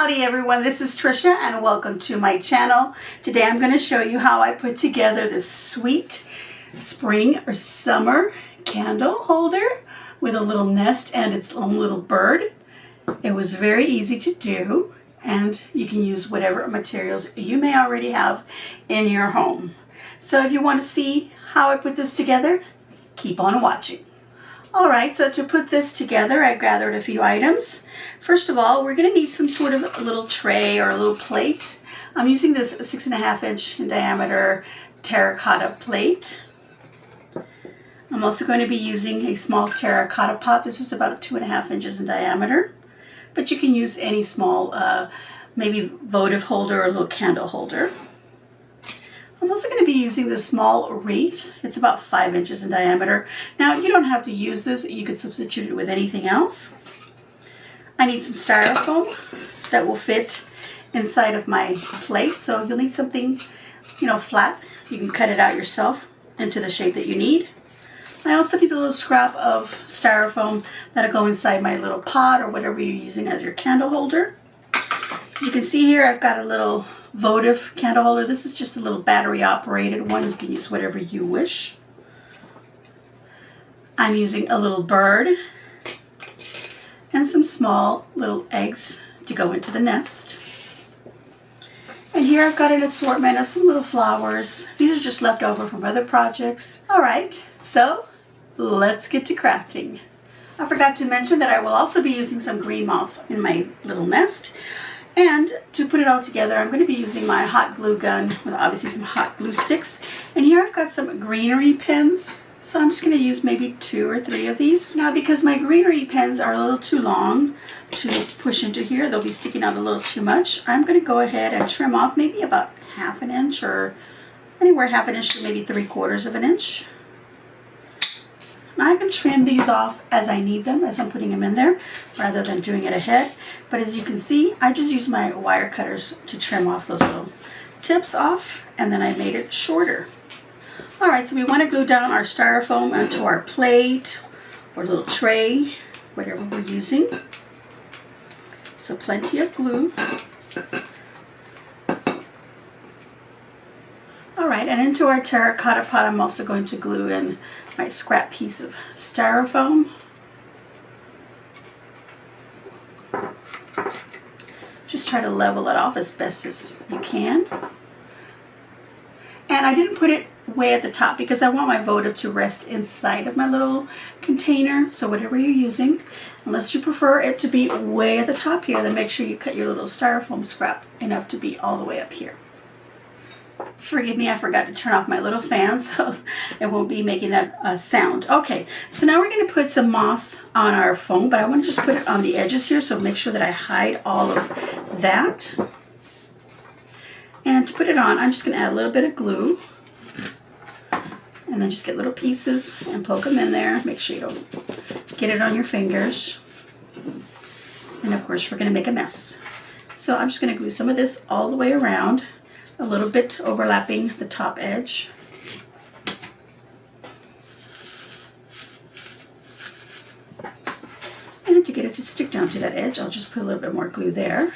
Howdy everyone, this is Tricia and welcome to my channel. Today I'm going to show you how I put together this sweet spring or summer candle holder with a little nest and its own little bird. It was very easy to do and you can use whatever materials you may already have in your home. So if you want to see how I put this together, keep on watching. Alright, so to put this together, I gathered a few items. First of all, we're going to need some sort of a little tray or a little plate. I'm using this 6.5 inch in diameter terracotta plate. I'm also going to be using a small terracotta pot. This is about 2.5 inches in diameter. But you can use any small, maybe votive holder or a little candle holder. I'm also going to be using this small wreath. It's about 5 inches in diameter. Now, you don't have to use this. You could substitute it with anything else. I need some styrofoam that will fit inside of my plate. So you'll need something, flat. You can cut it out yourself into the shape that you need. I also need a little scrap of styrofoam that'll go inside my little pot or whatever you're using as your candle holder. As you can see here, I've got a little votive candle holder. This is just a little battery operated one. You can use whatever you wish. I'm using a little bird and some small little eggs to go into the nest. And here I've got an assortment of some little flowers. These are just left over from other projects. Alright, so let's get to crafting. I forgot to mention that I will also be using some green moss in my little nest. And to put it all together, I'm going to be using my hot glue gun with obviously some hot glue sticks. And here I've got some greenery pens. So I'm just going to use maybe 2 or 3 of these. Now because my greenery pens are a little too long to push into here, they'll be sticking out a little too much. I'm going to go ahead and trim off maybe about 1/2 inch or anywhere 1/2 inch to maybe 3/4 inch. I can trim these off as I need them, as I'm putting them in there, rather than doing it ahead. But as you can see, I just use my wire cutters to trim off those little tips off, and then I made it shorter. Alright, so we want to glue down our styrofoam onto our plate or little tray, whatever we're using. So plenty of glue. Alright, and into our terracotta pot, I'm also going to glue in my scrap piece of styrofoam. Just try to level it off as best as you can. And I didn't put it way at the top because I want my votive to rest inside of my little container. So whatever you're using, unless you prefer it to be way at the top here, then make sure you cut your little styrofoam scrap enough to be all the way up here. Forgive me, I forgot to turn off my little fan, so it won't be making that sound. Okay, so now we're going to put some moss on our foam, but I want to just put it on the edges here, so make sure that I hide all of that. And to put it on, I'm just going to add a little bit of glue. And then just get little pieces and poke them in there. Make sure you don't get it on your fingers. And of course, we're going to make a mess. So I'm just going to glue some of this all the way around. A little bit overlapping the top edge. And to get it to stick down to that edge, I'll just put a little bit more glue there.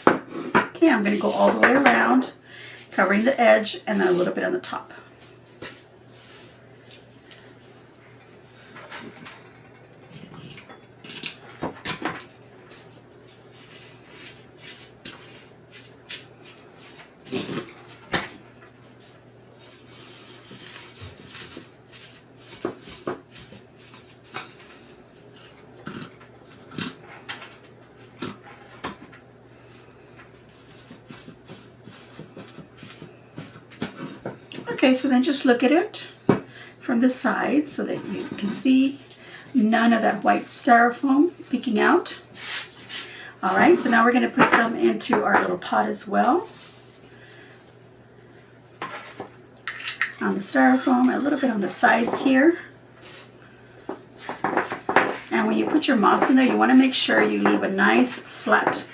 Okay, I'm going to go all the way around, covering the edge and then a little bit on the top. Okay, so then just look at it from the side so that you can see none of that white styrofoam peeking out. Alright, so now we're going to put some into our little pot as well. On the styrofoam, a little bit on the sides here. And when you put your moss in there, you want to make sure you leave a nice flat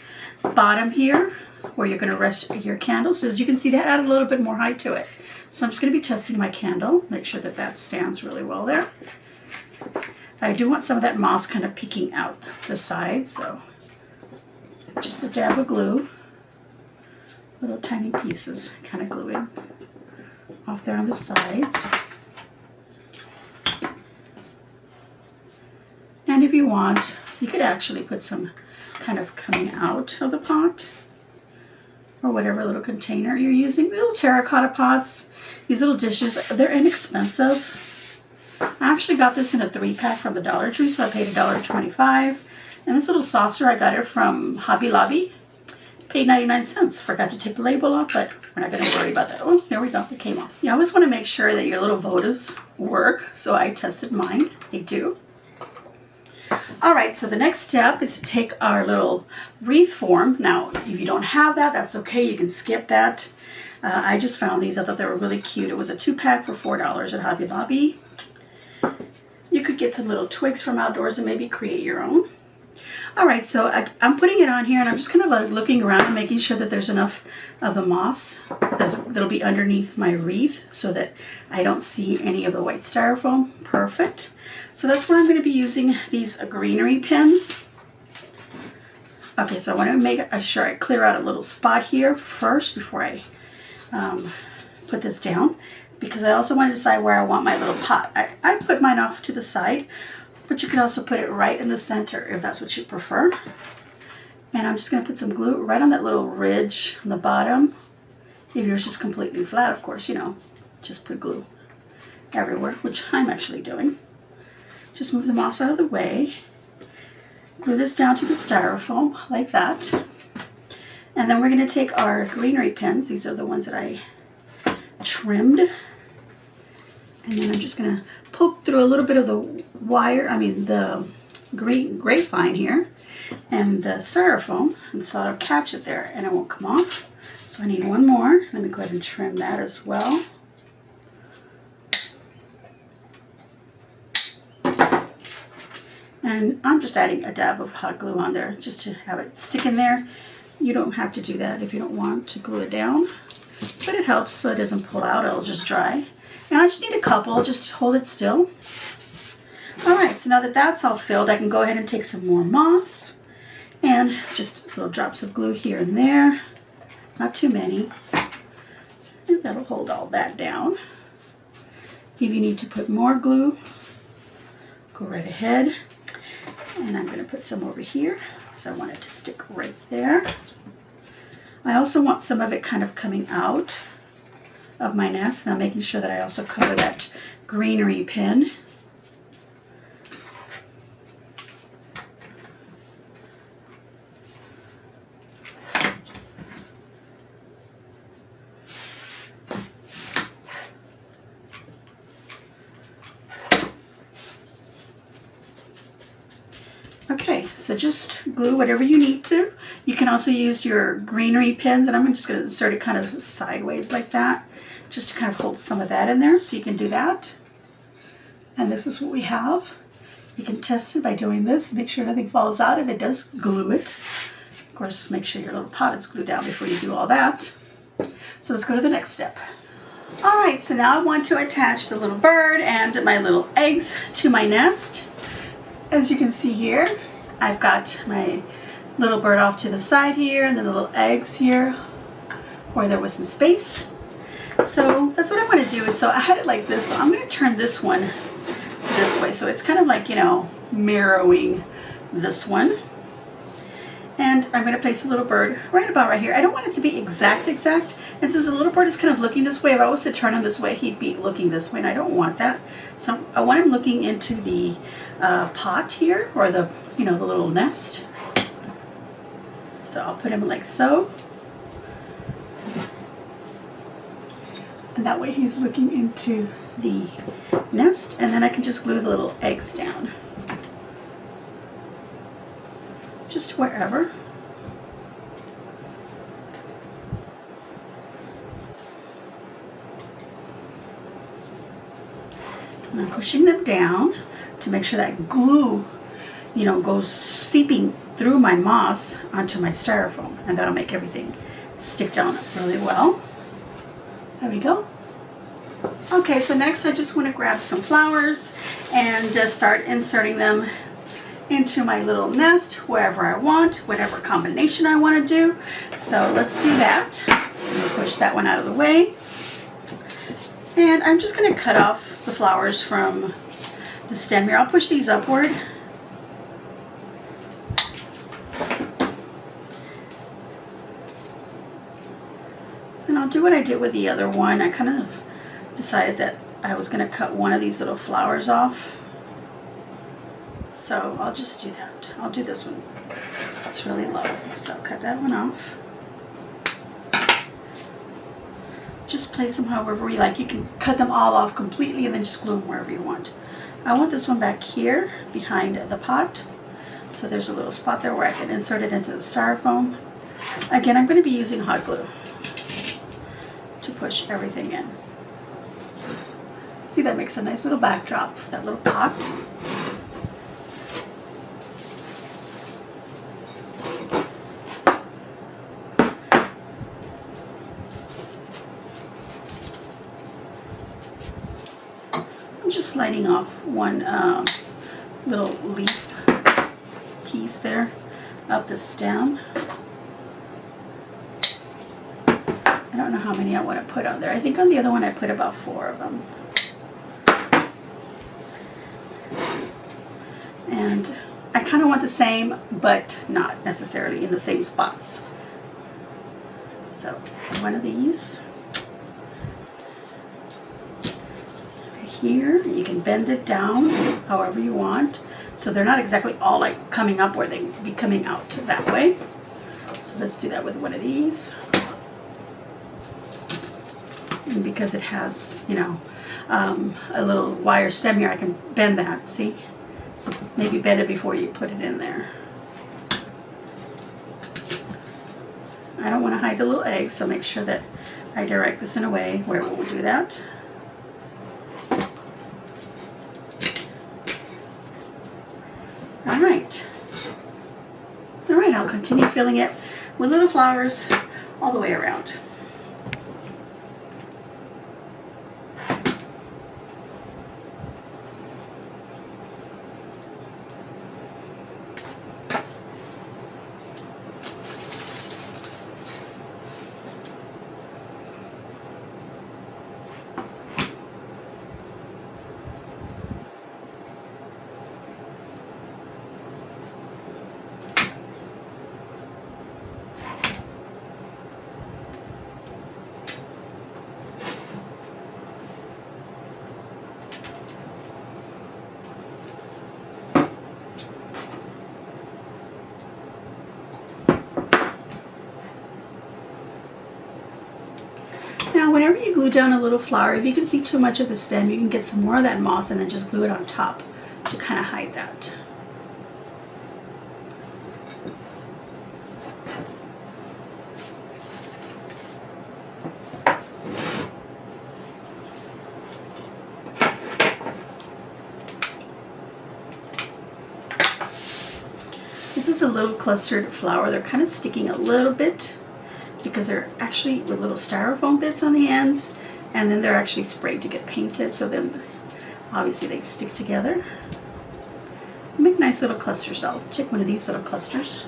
bottom here where you're going to rest your candle. So as you can see, that added a little bit more height to it. So I'm just going to be testing my candle, make sure that that stands really well there. I do want some of that moss kind of peeking out the side, so just a dab of glue, little tiny pieces kind of glue in off there on the sides. And if you want, you could actually put some kind of coming out of the pot or whatever little container you're using. Little terracotta pots, these little dishes, they're inexpensive. I actually got this in a 3-pack from the Dollar Tree, so I paid $1.25. And this little saucer, I got it from Hobby Lobby. Paid 99 cents. Forgot to take the label off, but we're not going to worry about that. Oh, there we go. It came off. You always want to make sure that your little votives work, so I tested mine. They do. All right, so the next step is to take our little wreath form. Now, if you don't have that, that's okay. You can skip that. I just found these. I thought they were really cute. It was a 2-pack for $4 at Hobby Lobby. You could get some little twigs from outdoors and maybe create your own. All right, so I'm putting it on here, and I'm just kind of like looking around and making sure that there's enough of the moss that'll be underneath my wreath so that I don't see any of the white styrofoam. Perfect. So that's where I'm going to be using these greenery pins. Okay, so I want to make sure I clear out a little spot here first before I put this down, because I also want to decide where I want my little pot. I put mine off to the side, but you could also put it right in the center if that's what you prefer. And I'm just going to put some glue right on that little ridge on the bottom. If yours is completely flat, of course, you know, just put glue everywhere, which I'm actually doing. Just move the moss out of the way. Glue this down to the styrofoam like that. And then we're going to take our greenery pins. These are the ones that I trimmed. And then I'm just going to poke through a little bit of the the green grapevine here and the styrofoam, and so it'll catch it there and it won't come off. So I need one more. Let me go ahead and trim that as well. And I'm just adding a dab of hot glue on there just to have it stick in there. You don't have to do that if you don't want to glue it down, but it helps so it doesn't pull out. It'll just dry. And I just need a couple, just hold it still. All right, so now that that's all filled, I can go ahead and take some more moths and just little drops of glue here and there. Not too many. And that'll hold all that down. If you need to put more glue, go right ahead. And I'm going to put some over here because I want it to stick right there. I also want some of it kind of coming out of my nest, and I'm making sure that I also cover that greenery pin. Okay, so just glue whatever you need to. You can also use your greenery pins, and I'm just going to insert it kind of sideways like that, just to kind of hold some of that in there, so you can do that. And this is what we have. You can test it by doing this. Make sure nothing falls out. If it does, glue it. Of course, make sure your little pot is glued down before you do all that. So let's go to the next step. All right, so now I want to attach the little bird and my little eggs to my nest. As you can see here, I've got my little bird off to the side here, and then the little eggs here where there was some space. So that's what I want to do. So I had it like this, so I'm going to turn this one this way. So it's kind of like, you know, mirroring this one. And I'm going to place a little bird right about right here. I don't want it to be exact. And since the little bird is kind of looking this way, if I was to turn him this way, he'd be looking this way, and I don't want that. So I want him looking into the pot here, or the, you know, the little nest. So I'll put him like so. And that way he's looking into the nest, and then I can just glue the little eggs down. Just wherever. And I'm pushing them down to make sure that glue, you know, goes seeping through my moss onto my styrofoam, and that'll make everything stick down really well. There we go. Okay, so next I just want to grab some flowers and just start inserting them into my little nest wherever I want, whatever combination I want to do. So let's do that. I'm going to push that one out of the way. And I'm just going to cut off the flowers from the stem here. I'll push these upward. And I'll do what I did with the other one. I kind of decided that I was going to cut one of these little flowers off. So I'll just do that. I'll do this one. It's really low. So cut that one off. Just place them however you like. You can cut them all off completely and then just glue them wherever you want. I want this one back here behind the pot. So there's a little spot there where I can insert it into the styrofoam. Again, I'm going to be using hot glue to push everything in. See, that makes a nice little backdrop for that little pot. I'm just sliding off one little leaf piece there up the stem. I don't know how many I want to put on there. I think on the other one I put about 4 of them. And I kind of want the same, but not necessarily in the same spots. So one of these right here. You can bend it down however you want. So they're not exactly all like coming up where they be coming out that way. So let's do that with one of these. And because it has, you know, a little wire stem here, I can bend that, see? So maybe bend it before you put it in there. I don't want to hide the little egg, so make sure that I direct this in a way where it won't do that. All right. All right, I'll continue filling it with little flowers all the way around. Now, whenever you glue down a little flower, if you can see too much of the stem, you can get some more of that moss and then just glue it on top to kind of hide that. This is a little clustered flower. They're kind of sticking a little bit because they're actually with little styrofoam bits on the ends, and then they're actually sprayed to get painted, so then obviously they stick together. Make nice little clusters. I'll take one of these little clusters.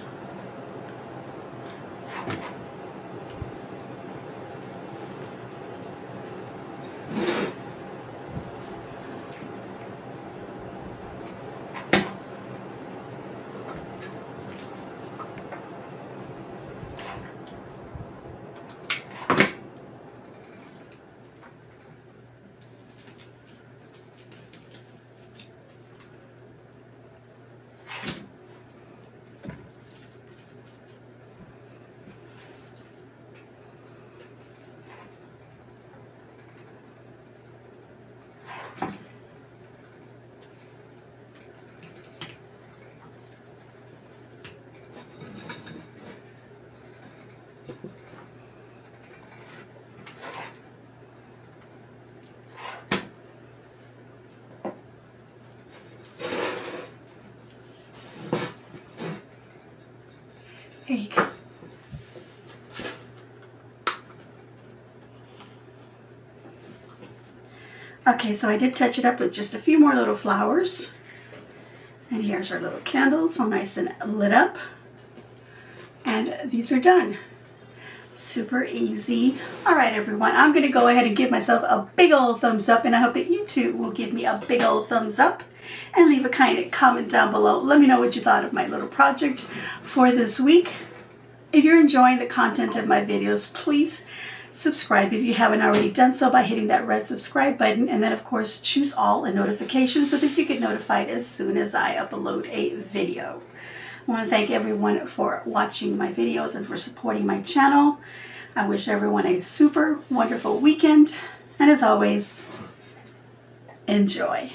There you go. Okay, so I did touch it up with just a few more little flowers. And here's our little candles, all nice and lit up. And these are done. Super easy. All right, everyone, I'm going to go ahead and give myself a big old thumbs up, and I hope that you too will give me a big old thumbs up and leave a kind comment down below. Let me know what you thought of my little project for this week. If you're enjoying the content of my videos, please subscribe if you haven't already done so by hitting that red subscribe button, and then of course choose all and notifications so that you get notified as soon as I upload a video. I want to thank everyone for watching my videos and for supporting my channel. I wish everyone a super wonderful weekend, and as always, enjoy.